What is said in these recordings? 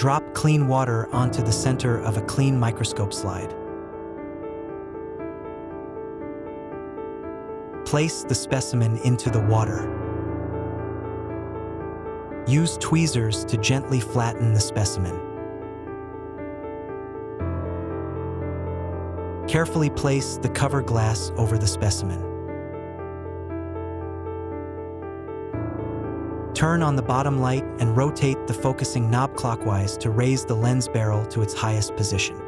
Drop clean water onto the center of a clean microscope slide. Place the specimen into the water. Use tweezers to gently flatten the specimen. Carefully place the cover glass over the specimen. Turn on the bottom light and rotate the focusing knob clockwise to raise the lens barrel to its highest position.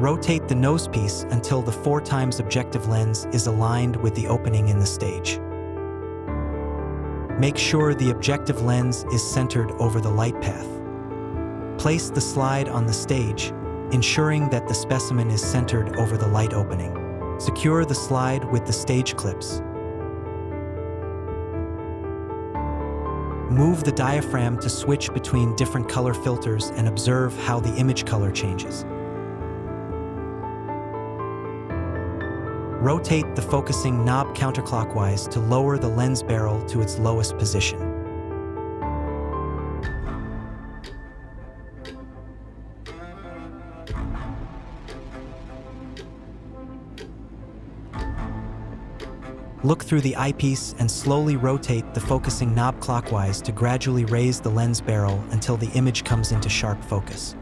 Rotate the nosepiece until the 4x objective lens is aligned with the opening in the stage. Make sure the objective lens is centered over the light path. Place the slide on the stage, ensuring that the specimen is centered over the light opening. Secure the slide with the stage clips. Move the diaphragm to switch between different color filters and observe how the image color changes. Rotate the focusing knob counterclockwise to lower the lens barrel to its lowest position. Look through the eyepiece and slowly rotate the focusing knob clockwise to gradually raise the lens barrel until the image comes into sharp focus.